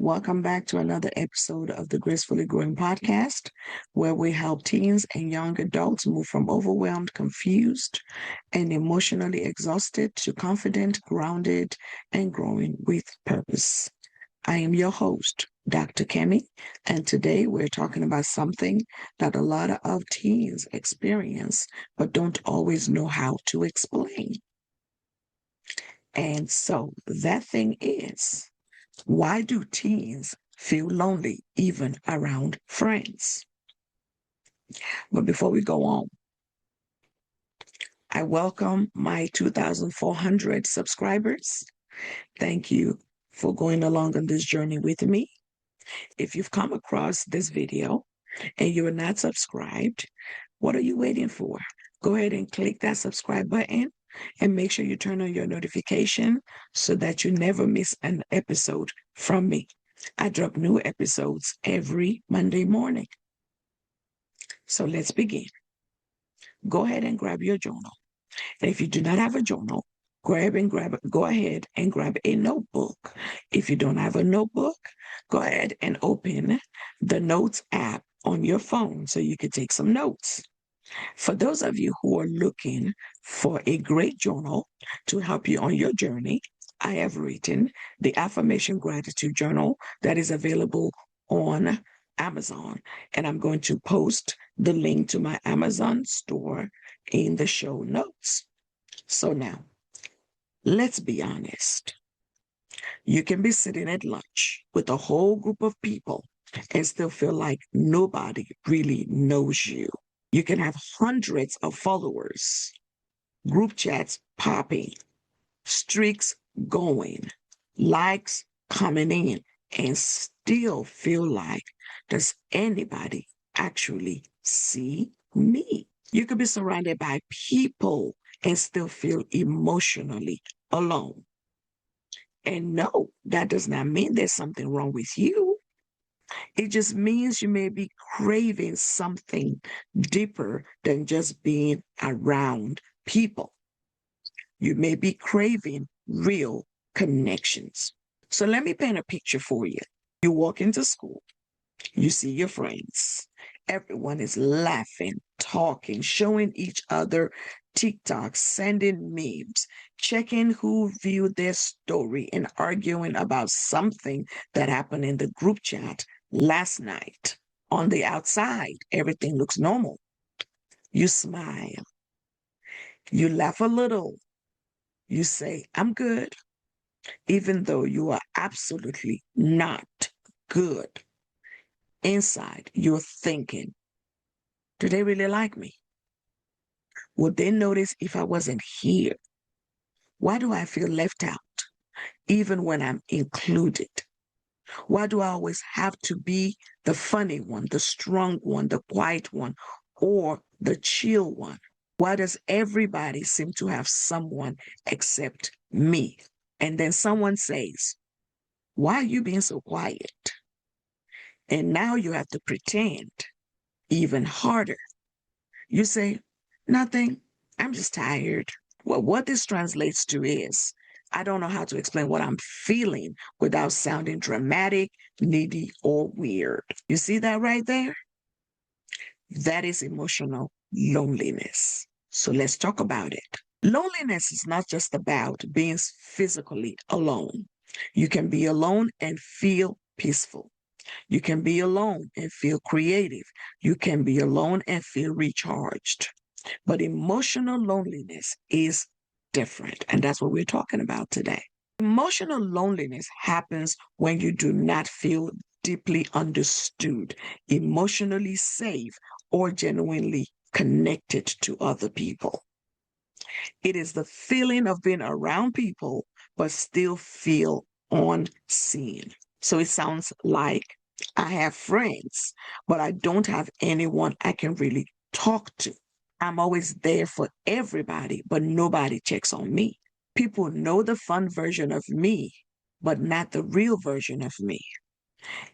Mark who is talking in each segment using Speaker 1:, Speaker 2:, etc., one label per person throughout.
Speaker 1: Welcome back to another episode of the Gracefully Growing podcast, where we help teens and young adults move from overwhelmed, confused, and emotionally exhausted to confident, grounded, and growing with purpose. I am your host, Dr. Kemi, and today we're talking about something that a lot of teens experience but don't always know how to explain. And so that thing is, why do teens feel lonely even around friends? But before we go on, I welcome my 2,400 subscribers. Thank you for going along on this journey with me. If you've come across this video and you're not subscribed, what are you waiting for? Go ahead and click that subscribe button and make sure you turn on your notification so that you never miss an episode from me. I drop new episodes every Monday morning. So let's begin. Go ahead and grab your journal. And if you do not have a journal, go ahead and grab a notebook. If you don't have a notebook, go ahead and open the Notes app on your phone so you can take some notes. For those of you who are looking for a great journal to help you on your journey, I have written the Affirmation Gratitude Journal that is available on Amazon. And I'm going to post the link to my Amazon store in the show notes. So now, let's be honest. You can be sitting at lunch with a whole group of people and still feel like nobody really knows you. You can have hundreds of followers, group chats popping, streaks going, likes coming in, and still feel like, does anybody actually see me? You could be surrounded by people and still feel emotionally alone. And no, that does not mean there's something wrong with you. It just means you may be craving something deeper than just being around people. You may be craving real connections. So let me paint a picture for you. You walk into school, you see your friends. Everyone is laughing, talking, showing each other TikToks, sending memes, checking who viewed their story, and arguing about something that happened in the group chat last night. On the outside, everything looks normal. You smile. You laugh a little. You say, I'm good, even though you are absolutely not good. Inside, you're thinking, do they really like me? Would they notice if I wasn't here? Why do I feel left out, even when I'm included? Why do I always have to be the funny one, the strong one, the quiet one, or the chill one? Why does everybody seem to have someone except me? And then someone says, why are you being so quiet? And now you have to pretend even harder. You say, nothing, I'm just tired. Well, what this translates to is, I don't know how to explain what I'm feeling without sounding dramatic, needy, or weird. You see that right there? That is emotional loneliness. So let's talk about it. Loneliness is not just about being physically alone. You can be alone and feel peaceful. You can be alone and feel creative. You can be alone and feel recharged. But emotional loneliness is different. And that's what we're talking about today. Emotional loneliness happens when you do not feel deeply understood, emotionally safe, or genuinely connected to other people. It is the feeling of being around people, but still feel unseen. So it sounds like I have friends, but I don't have anyone I can really talk to. I'm always there for everybody, but nobody checks on me. People know the fun version of me, but not the real version of me.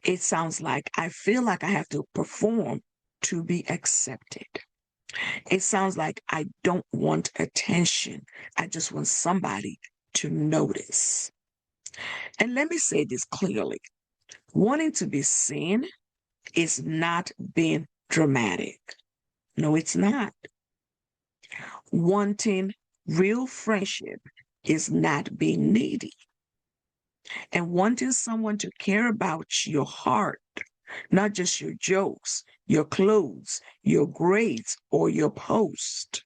Speaker 1: It sounds like I feel like I have to perform to be accepted. It sounds like I don't want attention. I just want somebody to notice. And let me say this clearly. Wanting to be seen is not being dramatic. No, it's not. Wanting real friendship is not being needy. And wanting someone to care about your heart, not just your jokes, your clothes, your grades, or your post,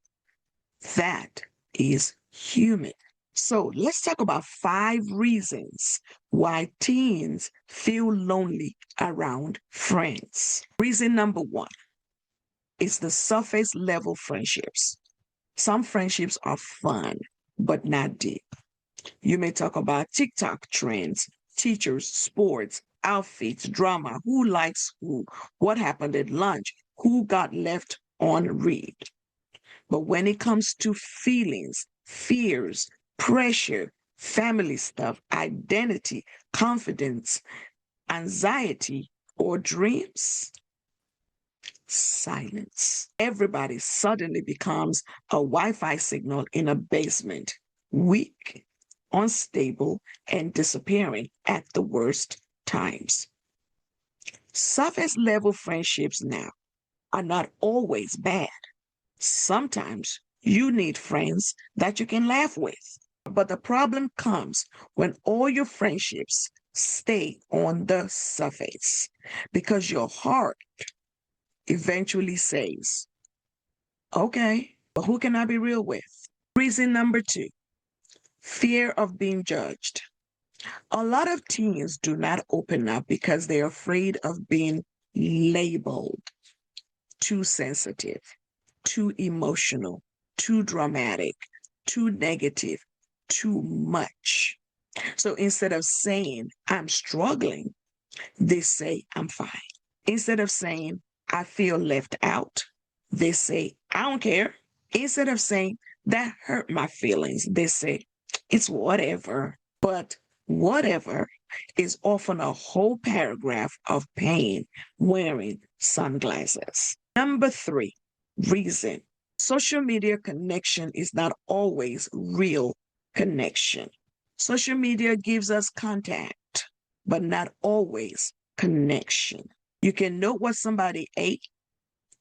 Speaker 1: that is human. So let's talk about 5 reasons why teens feel lonely around friends. Reason number 1 is the surface level friendships. Some friendships are fun, but not deep. You may talk about TikTok trends, teachers, sports, outfits, drama, who likes who, what happened at lunch, who got left on read. But when it comes to feelings, fears, pressure, family stuff, identity, confidence, anxiety, or dreams, silence. Everybody suddenly becomes a Wi-Fi signal in a basement, weak, unstable, and disappearing at the worst times. Surface level friendships now are not always bad. Sometimes you need friends that you can laugh with. But the problem comes when all your friendships stay on the surface because your heart eventually says, okay, but who can I be real with? Reason number 2, fear of being judged. A lot of teens do not open up because they're afraid of being labeled too sensitive, too emotional, too dramatic, too negative, too much. So instead of saying, I'm struggling, they say, I'm fine. Instead of saying, I feel left out, they say, I don't care. Instead of saying, that hurt my feelings, they say, it's whatever. But whatever is often a whole paragraph of pain wearing sunglasses. Number 3, reason. Social media connection is not always real connection. Social media gives us contact, but not always connection. You can know what somebody ate,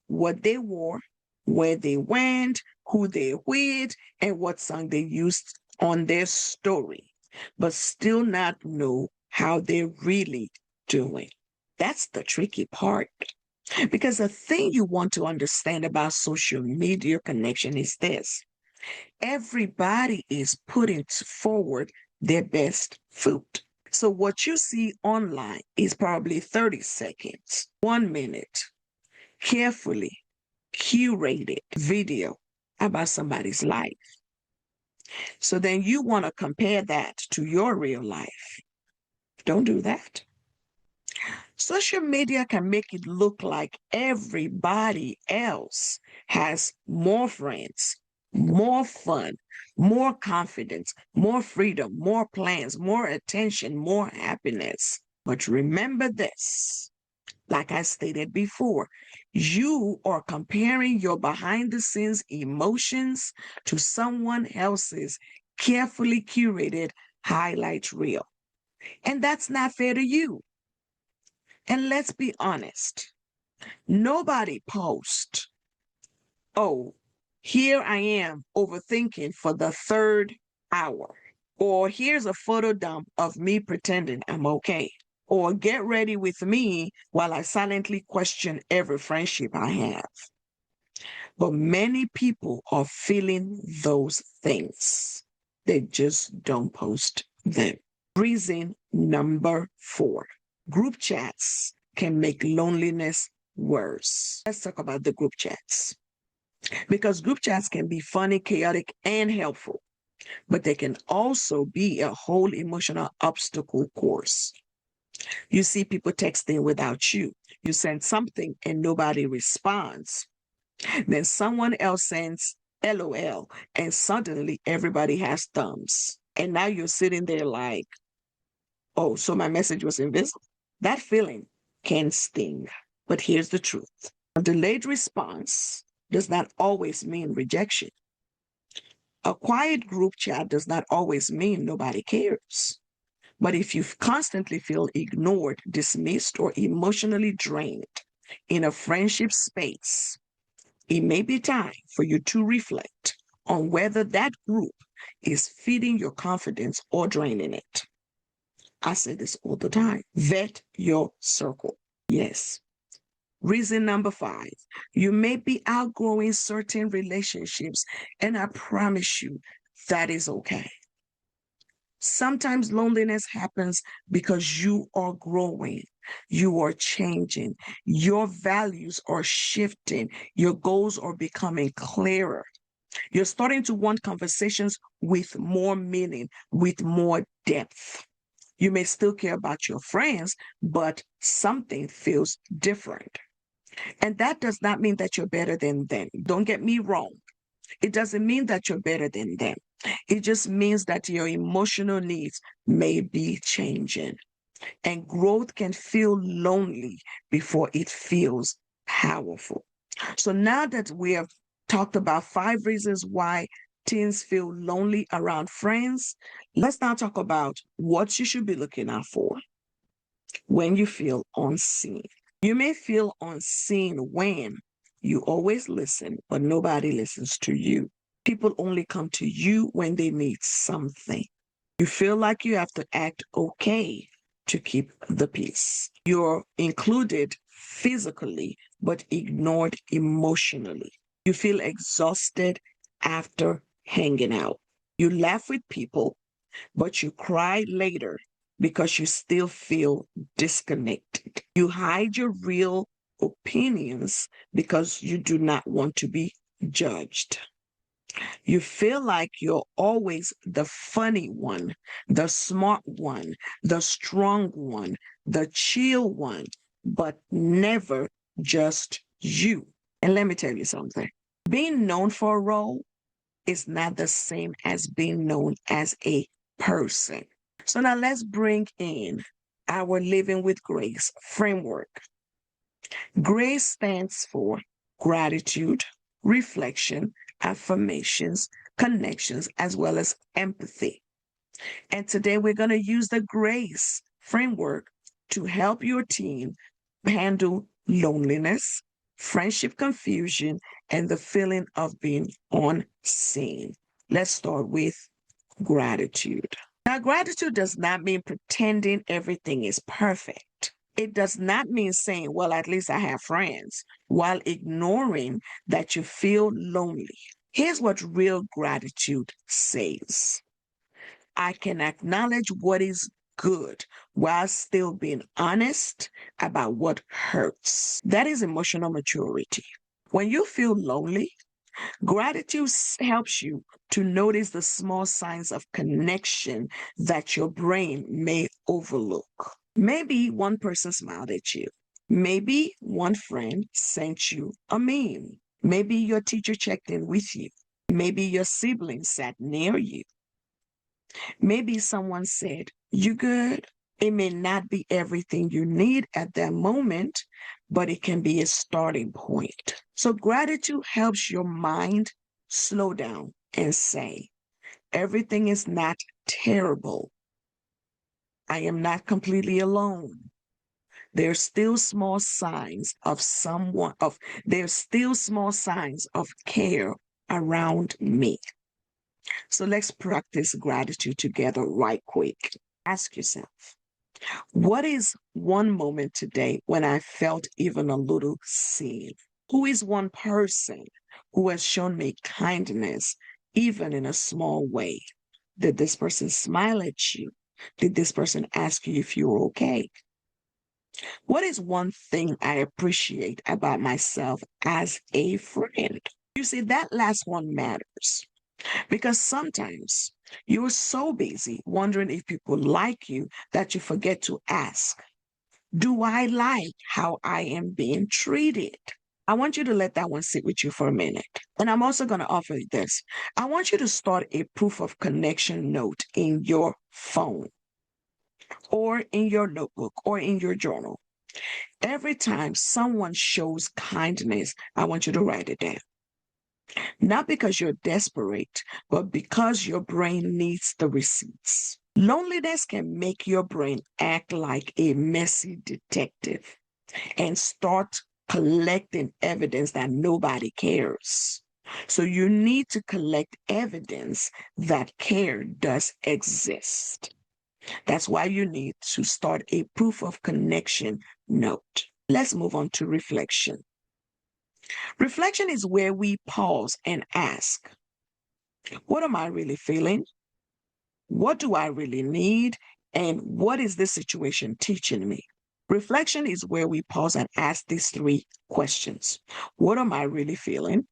Speaker 1: what they wore, where they went, who they're with, and what song they used on their story, but still not know how they're really doing. That's the tricky part. Because the thing you want to understand about social media connection is this: everybody is putting forward their best foot. So what you see online is probably 30 seconds, 1 minute, carefully curated video about somebody's life. So then you want to compare that to your real life. Don't do that. Social media can make it look like everybody else has more friends, more fun, more confidence, more freedom, more plans, more attention, more happiness. But remember this, like I stated before, you are comparing your behind the scenes emotions to someone else's carefully curated highlight reel. And that's not fair to you. And let's be honest, nobody posts, oh, here I am overthinking for the 3rd hour. Or here's a photo dump of me pretending I'm okay. Or get ready with me while I silently question every friendship I have. But many people are feeling those things. They just don't post them. Reason number 4, group chats can make loneliness worse. Let's talk about the group chats. Because group chats can be funny, chaotic, and helpful, but they can also be a whole emotional obstacle course. You see people texting without you. You send something and nobody responds. Then someone else sends LOL, and suddenly everybody has thumbs. And now you're sitting there like, oh, so my message was invisible. That feeling can sting. But here's the truth: a delayed response does not always mean rejection. A quiet group chat does not always mean nobody cares. But if you constantly feel ignored, dismissed, or emotionally drained in a friendship space, it may be time for you to reflect on whether that group is feeding your confidence or draining it. I say this all the time. Vet your circle. Yes. Reason number 5, you may be outgrowing certain relationships, and I promise you that is okay. Sometimes loneliness happens because you are growing, you are changing, your values are shifting, your goals are becoming clearer. You're starting to want conversations with more meaning, with more depth. You may still care about your friends, but something feels different. And that does not mean that you're better than them. Don't get me wrong. It doesn't mean that you're better than them. It just means that your emotional needs may be changing. And growth can feel lonely before it feels powerful. So now that we have talked about 5 reasons why teens feel lonely around friends, let's now talk about what you should be looking out for when you feel unseen. You may feel unseen when you always listen, but nobody listens to you. People only come to you when they need something. You feel like you have to act okay to keep the peace. You're included physically, but ignored emotionally. You feel exhausted after hanging out. You laugh with people, but you cry later because you still feel disconnected. You hide your real opinions because you do not want to be judged. You feel like you're always the funny one, the smart one, the strong one, the chill one, but never just you. And let me tell you something. Being known for a role is not the same as being known as a person. So now let's bring in our Living with Grace framework. Grace stands for gratitude, reflection, affirmations, connections, as well as empathy. And today we're going to use the Grace framework to help your team handle loneliness, friendship confusion, and the feeling of being unseen. Let's start with gratitude. Now, gratitude does not mean pretending everything is perfect. It does not mean saying, well, at least I have friends, while ignoring that you feel lonely. Here's what real gratitude says: I can acknowledge what is good while still being honest about what hurts. That is emotional maturity. When you feel lonely, gratitude helps you to notice the small signs of connection that your brain may overlook. Maybe one person smiled at you. Maybe one friend sent you a meme. Maybe your teacher checked in with you. Maybe your sibling sat near you. Maybe someone said, "You good?" It may not be everything you need at that moment, but it can be a starting point. So gratitude helps your mind slow down and say, everything is not terrible. I am not completely alone. There's still small signs of there's still small signs of care around me. So let's practice gratitude together right quick. Ask yourself, what is one moment today when I felt even a little seen? Who is one person who has shown me kindness, even in a small way? Did this person smile at you? Did this person ask you if you're okay? What is one thing I appreciate about myself as a friend? You see, that last one matters. Because sometimes you're so busy wondering if people like you that you forget to ask, do I like how I am being treated? I want you to let that one sit with you for a minute. And I'm also going to offer you this. I want you to start a proof of connection note in your phone or in your notebook or in your journal. Every time someone shows kindness, I want you to write it down. Not because you're desperate, but because your brain needs the receipts. Loneliness can make your brain act like a messy detective and start collecting evidence that nobody cares. So you need to collect evidence that care does exist. That's why you need to start a proof of connection note. Let's move on to reflection. Reflection is where we pause and ask, what am I really feeling? What do I really need? And what is this situation teaching me? Reflection is where we pause and ask these three questions. What am I really feeling?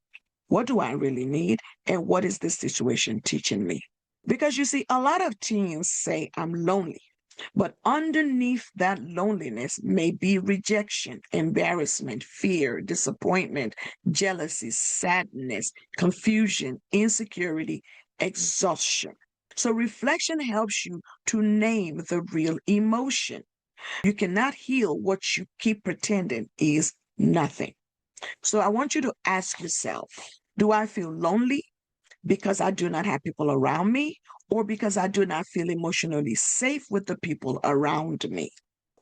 Speaker 1: What do I really need? And what is this situation teaching me? Because you see, a lot of teens say, I'm lonely. But underneath that loneliness may be rejection, embarrassment, fear, disappointment, jealousy, sadness, confusion, insecurity, exhaustion. So reflection helps you to name the real emotion. You cannot heal what you keep pretending is nothing. So I want you to ask yourself, do I feel lonely because I do not have people around me, or because I do not feel emotionally safe with the people around me?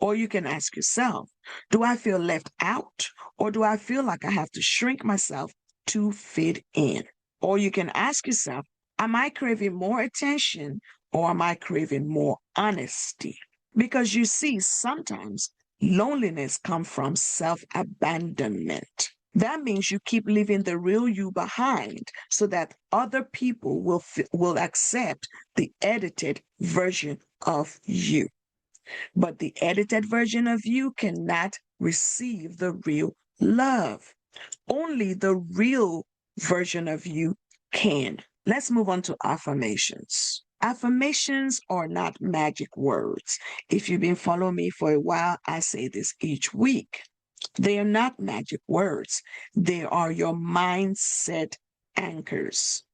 Speaker 1: Or you can ask yourself, do I feel left out, or do I feel like I have to shrink myself to fit in? Or you can ask yourself, am I craving more attention, or am I craving more honesty? Because you see, sometimes loneliness comes from self abandonment. That means you keep leaving the real you behind so that other people will accept the edited version of you. But the edited version of you cannot receive the real love. Only the real version of you can. Let's move on to affirmations. Affirmations are not magic words. If you've been following me for a while, I say this each week. They are not magic words. They are your mindset anchors.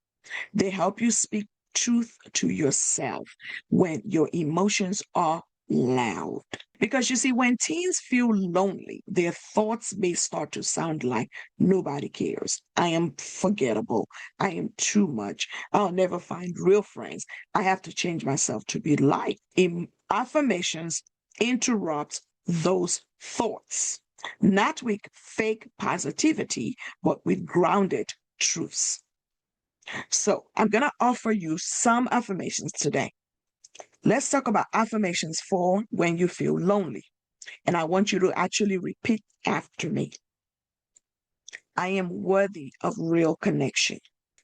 Speaker 1: They help you speak truth to yourself when your emotions are loud. Because you see, when teens feel lonely, their thoughts may start to sound like nobody cares. I am forgettable. I am too much. I'll never find real friends. I have to change myself to be liked. Affirmations interrupt those thoughts, not with fake positivity, but with grounded truths. So I'm going to offer you some affirmations today. Let's talk about affirmations for when you feel lonely. And I want you to actually repeat after me. I am worthy of real connection.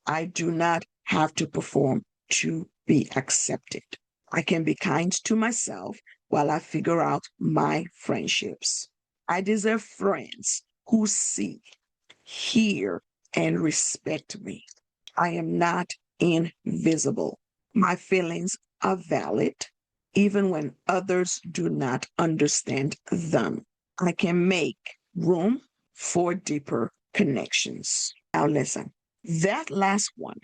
Speaker 1: I do not have to perform to be accepted. I can be kind to myself while I figure out my friendships. I deserve friends who see, hear, and respect me. I am not invisible. My feelings are valid, even when others do not understand them. I can make room for deeper connections. Now, listen, that last one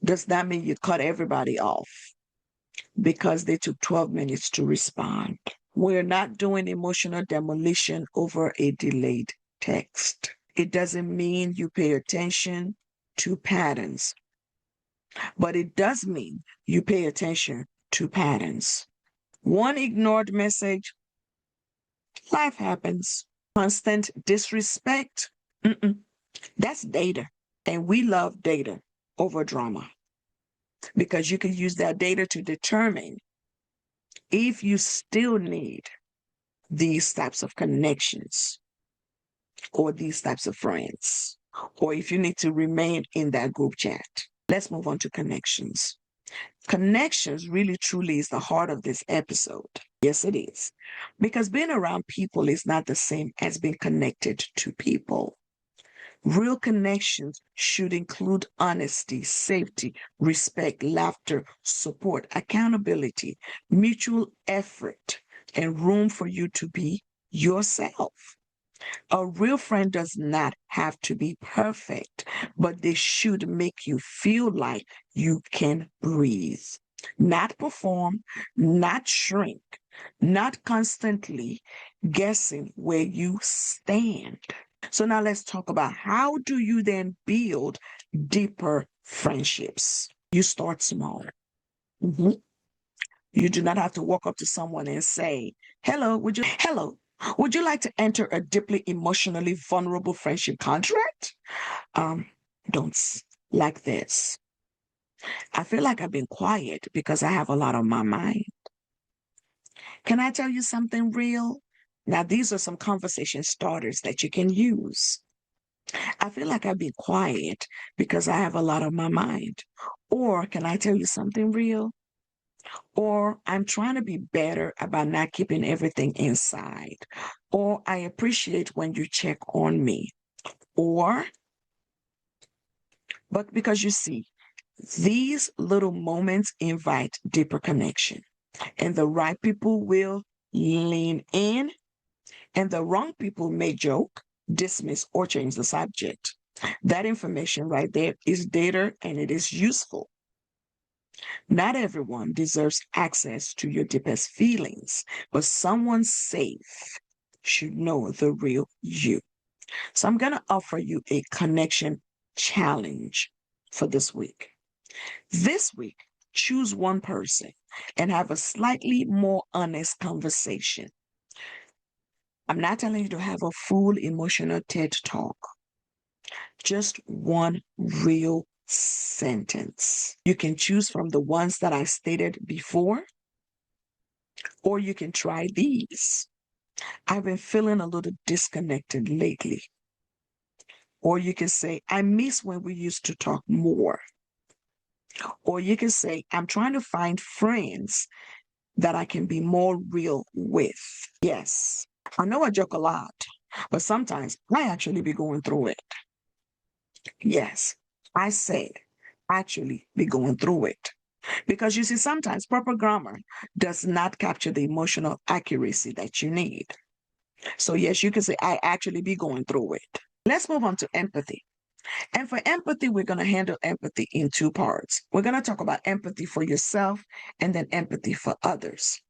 Speaker 1: does not mean you cut everybody off because they took 12 minutes to respond. We're not doing emotional demolition over a delayed text. It doesn't mean you pay attention to patterns, but it does mean you pay attention to patterns. One ignored message, life happens. Constant disrespect, that's data. And we love data over drama because you can use that data to determine if you still need these types of connections or these types of friends, or if you need to remain in that group chat. Let's move on to connections. Connections really truly is the heart of this episode. Yes, it is. Because being around people is not the same as being connected to people. Real connections should include honesty, safety, respect, laughter, support, accountability, mutual effort, and room for you to be yourself. A real friend does not have to be perfect, but they should make you feel like you can breathe, not perform, not shrink, not constantly guessing where you stand. So now let's talk about how do you then build deeper friendships? You start small. Mhm. You do not have to walk up to someone and say, hello, would you like to enter a deeply emotionally vulnerable friendship contract? Um, don't like this. I feel like I've been quiet because I have a lot on my mind. Can I tell you something real? Now, these are some conversation starters that you can use. I feel like I've been quiet because I have a lot on my mind. Or can I tell you something real? Or I'm trying to be better about not keeping everything inside. Or I appreciate when you check on me. Or, but because you see, these little moments invite deeper connection, and the right people will lean in, and the wrong people may joke, dismiss, or change the subject. That information right there is data and it is useful. Not everyone deserves access to your deepest feelings, but someone safe should know the real you. So I'm going to offer you a connection challenge for this week. This week, choose one person and have a slightly more honest conversation. I'm not telling you to have a full emotional TED talk, just one real sentence. You can choose from the ones that I stated before, or you can try these. I've been feeling a little disconnected lately. Or you can say, I miss when we used to talk more. Or you can say, I'm trying to find friends that I can be more real with. Yes, I know I joke a lot, but sometimes I actually be going through it. Yes, I said actually be going through it. Because you see, sometimes proper grammar does not capture the emotional accuracy that you need. So, yes, you can say, I actually be going through it. Let's move on to empathy. And for empathy, we're going to handle empathy in two parts. We're going to talk about empathy for yourself and then empathy for others.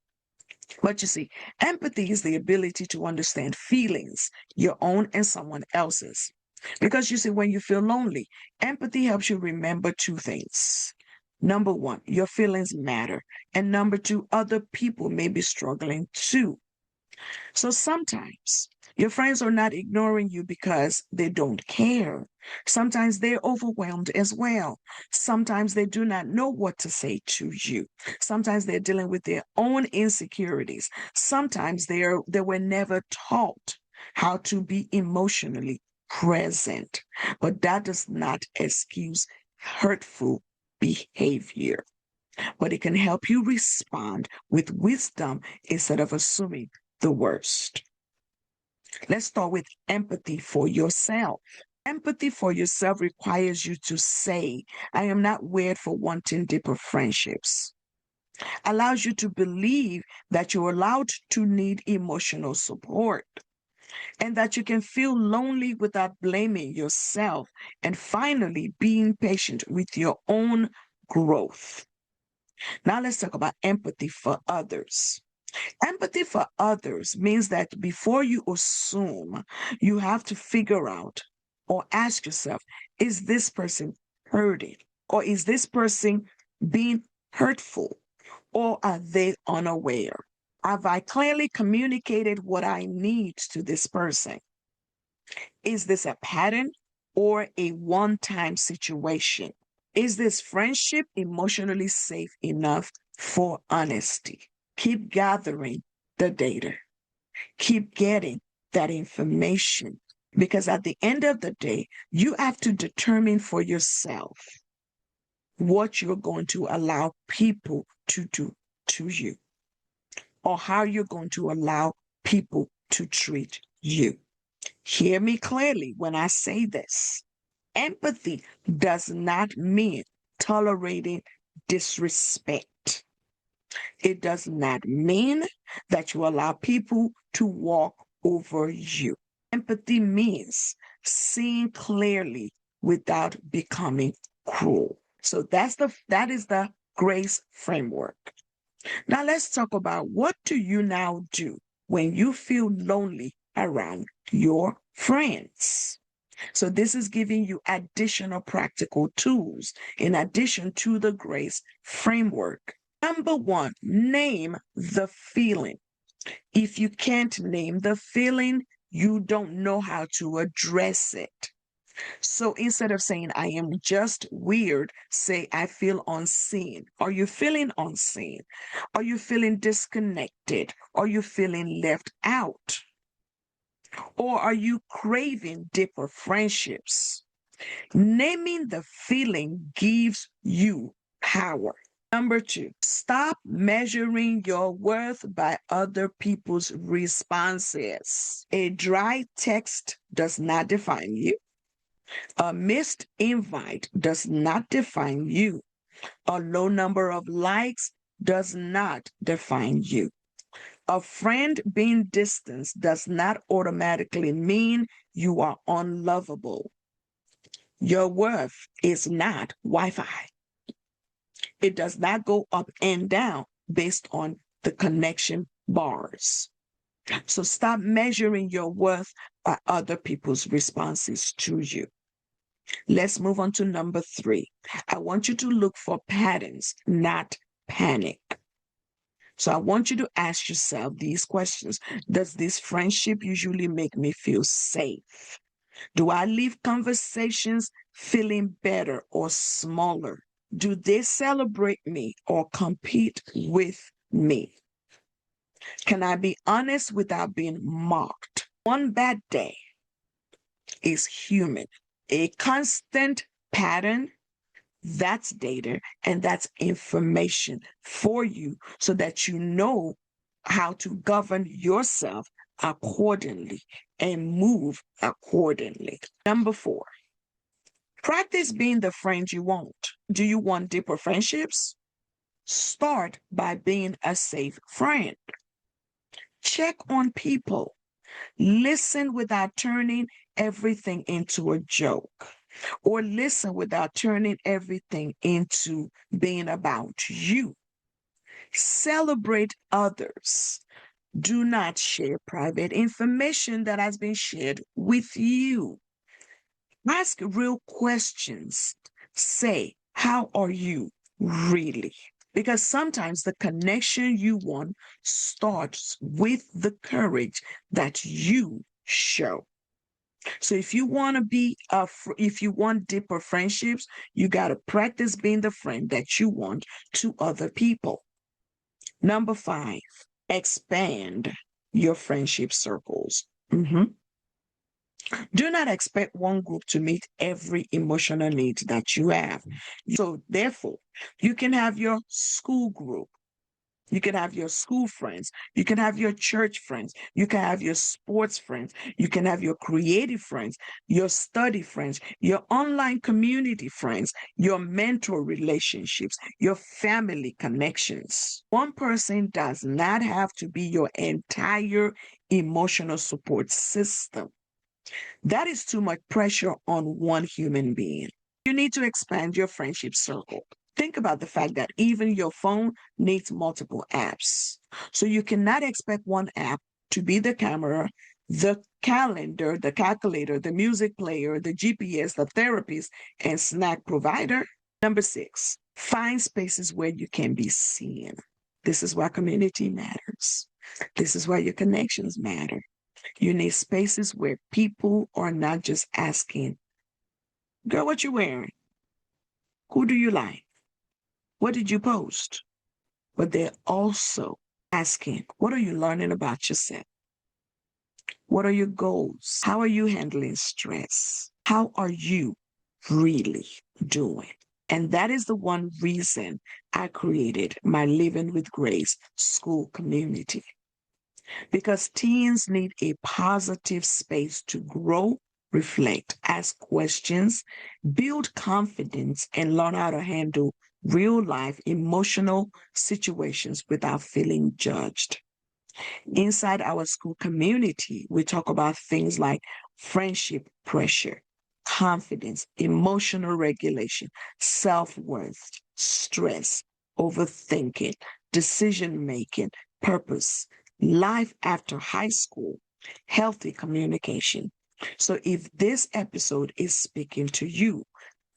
Speaker 1: But you see, empathy is the ability to understand feelings, your own and someone else's. Because you see, when you feel lonely, empathy helps you remember two things. Number one, your feelings matter. And number two, other people may be struggling too. So sometimes your friends are not ignoring you because they don't care. Sometimes they're overwhelmed as well. Sometimes they do not know what to say to you. Sometimes they're dealing with their own insecurities. Sometimes they were never taught how to be emotionally present. But that does not excuse hurtful behavior, but it can help you respond with wisdom instead of assuming the worst. Let's start with empathy for yourself. Empathy for yourself requires you to say, I am not weird for wanting deeper friendships. Allows you to believe that you're allowed to need emotional support and that you can feel lonely without blaming yourself. And finally, being patient with your own growth. Now let's talk about empathy for others. Empathy for others means that before you assume, you have to figure out or ask yourself, is this person hurting? Or is this person being hurtful? Or are they unaware? Have I clearly communicated what I need to this person? Is this a pattern or a one time situation? Is this friendship emotionally safe enough for honesty? Keep gathering the data. Keep getting that information because at the end of the day, you have to determine for yourself what you're going to allow people to do to you or how you're going to allow people to treat you. Hear me clearly when I say this. Empathy does not mean tolerating disrespect. It does not mean that you allow people to walk over you. Empathy means seeing clearly without becoming cruel. So that is the grace framework. Now let's talk about what do you now do when you feel lonely around your friends. So this is giving you additional practical tools in addition to the grace framework. Number one, name the feeling. If you can't name the feeling, you don't know how to address it. So instead of saying, I am just weird, say, I feel unseen. Are you feeling unseen? Are you feeling disconnected? Are you feeling left out? Or are you craving deeper friendships? Naming the feeling gives you power. Number two, stop measuring your worth by other people's responses. A dry text does not define you. A missed invite does not define you. A low number of likes does not define you. A friend being distanced does not automatically mean you are unlovable. Your worth is not Wi-Fi. It does not go up and down based on the connection bars. So stop measuring your worth by other people's responses to you. Let's move on to number three. I want you to look for patterns, not panic. So I want you to ask yourself these questions. Does this friendship usually make me feel safe? Do I leave conversations feeling better or smaller? Do they celebrate me or compete with me? Can I be honest without being mocked? One bad day is human. A constant pattern, that's data and that's information for you so that you know how to govern yourself accordingly and move accordingly. Number four, practice being the friend you want. Do you want deeper friendships? Start by being a safe friend. Check on people. Listen without turning everything into a joke, or listen without turning everything into being about you. Celebrate others. Do not share private information that has been shared with you. Ask real questions. Say, how are you really? Because sometimes the connection you want starts with the courage that you show. So if you want to be if you want deeper friendships, you got to practice being the friend that you want to other people. Number five, expand your friendship circles. Do not expect one group to meet every emotional need that you have. So therefore, you can have your school group. You can have your school friends. You can have your church friends. You can have your sports friends. You can have your creative friends, your study friends, your online community friends, your mentor relationships, your family connections. One person does not have to be your entire emotional support system. That is too much pressure on one human being. You need to expand your friendship circle. Think about the fact that even your phone needs multiple apps. So you cannot expect one app to be the camera, the calendar, the calculator, the music player, the GPS, the therapist, and snack provider. Number six, find spaces where you can be seen. This is why community matters. This is why your connections matter. You need spaces where people are not just asking, girl, what you wearing? Who do you like? What did you post? But they're also asking, what are you learning about yourself? What are your goals? How are you handling stress? How are you really doing? And that is the one reason I created my Living with Grace school community. Because teens need a positive space to grow, reflect, ask questions, build confidence, and learn how to handle real life emotional situations without feeling judged. Inside our school community, we talk about things like friendship pressure, confidence, emotional regulation, self worth, stress, overthinking, decision making, purpose, life after high school, healthy communication. So if this episode is speaking to you,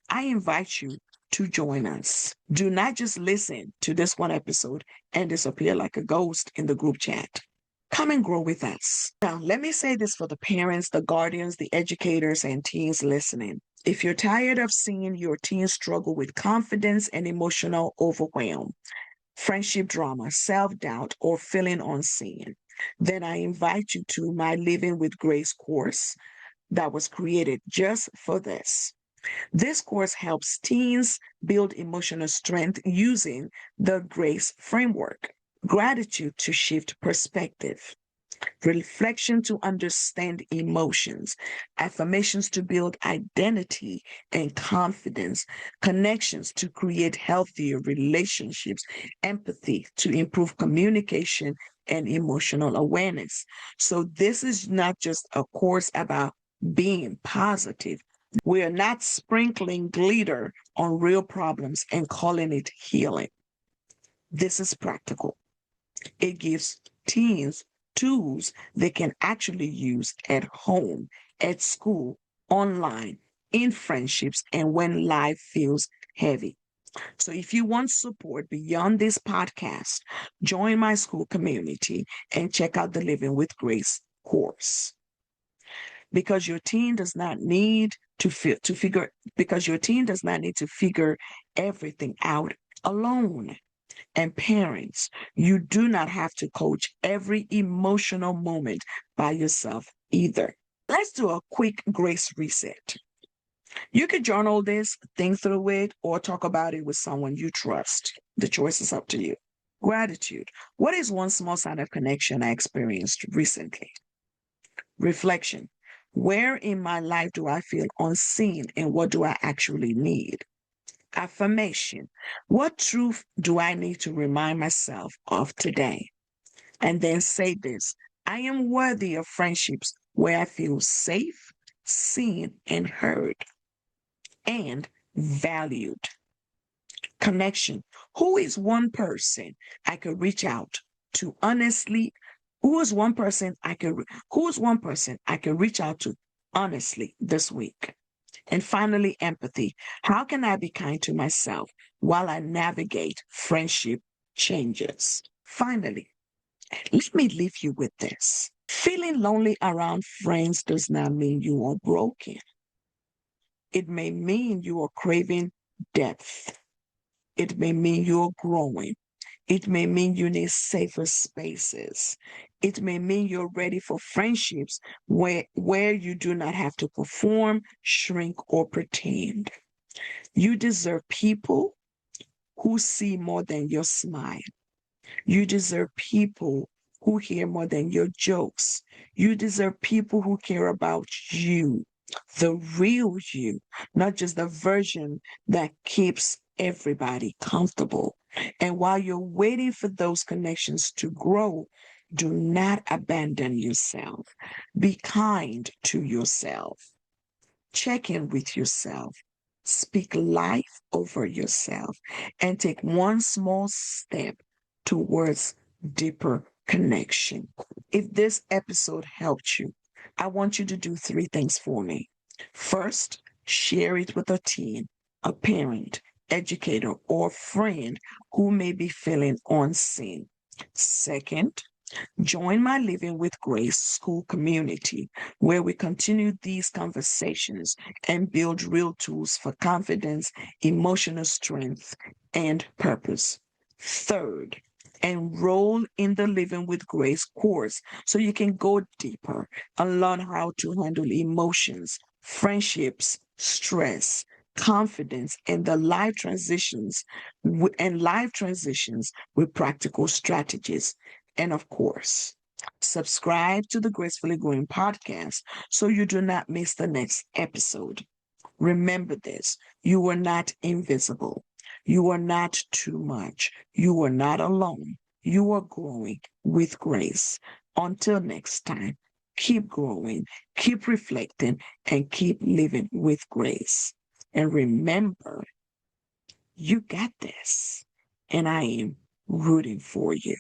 Speaker 1: I invite you to join us. Do not just listen to this one episode and disappear like a ghost in the group chat. Come and grow with us. Now, let me say this for the parents, the guardians, the educators, and teens listening. If you're tired of seeing your teens struggle with confidence and emotional overwhelm, friendship drama, self doubt, or feeling unseen, then I invite you to my Living with Grace course that was created just for this. This course helps teens build emotional strength using the GRACE framework. Gratitude to shift perspective, reflection to understand emotions, affirmations to build identity and confidence, connections to create healthier relationships, empathy to improve communication and emotional awareness. So, this is not just a course about being positive. We are not sprinkling glitter on real problems and calling it healing. This is practical. It gives teens tools they can actually use at home, at school, online, in friendships, and when life feels heavy. So if you want support beyond this podcast, join my school community and check out the Living with Grace course. Because your teen does not need to figure because your teen does not need to figure everything out alone. And parents, you do not have to coach every emotional moment by yourself either. Let's do a quick grace reset. You could journal this, think through it, or talk about it with someone you trust. The choice is up to you. Gratitude. What is one small sign of connection I experienced recently? Reflection. Where in my life do I feel unseen and what do I actually need? Affirmation. What truth do I need to remind myself of today? And then say this: I am worthy of friendships where I feel safe, seen, and heard, and valued. Connection. Who is one person I could reach out to honestly? Who is one person I could who is one person I could reach out to honestly this week? And finally, empathy. How can I be kind to myself while I navigate friendship changes? Finally, let me leave you with this. Feeling lonely around friends does not mean you are broken. It may mean you are craving depth. It may mean you're growing. It may mean you need safer spaces. It may mean you're ready for friendships where you do not have to perform, shrink, or pretend. You deserve people who see more than your smile. You deserve people who hear more than your jokes. You deserve people who care about you, the real you, not just the version that keeps everybody comfortable. And while you're waiting for those connections to grow, do not abandon yourself. Be kind to yourself. Check in with yourself. Speak life over yourself and take one small step towards deeper connection. If this episode helped you, I want you to do three things for me. First, share it with a teen, a parent, educator, or friend who may be feeling unseen. Second, join my Living with Grace school community, where we continue these conversations and build real tools for confidence, emotional strength, and purpose. Third, enroll in the Living with Grace course so you can go deeper and learn how to handle emotions, friendships, stress, confidence, and the life transitions with practical strategies. And of course, subscribe to the Gracefully Growing podcast so you do not miss the next episode. Remember this: you are not invisible. You are not too much. You are not alone. You are growing with grace. Until next time, keep growing, keep reflecting, and keep living with grace. And remember, you got this. And I am rooting for you.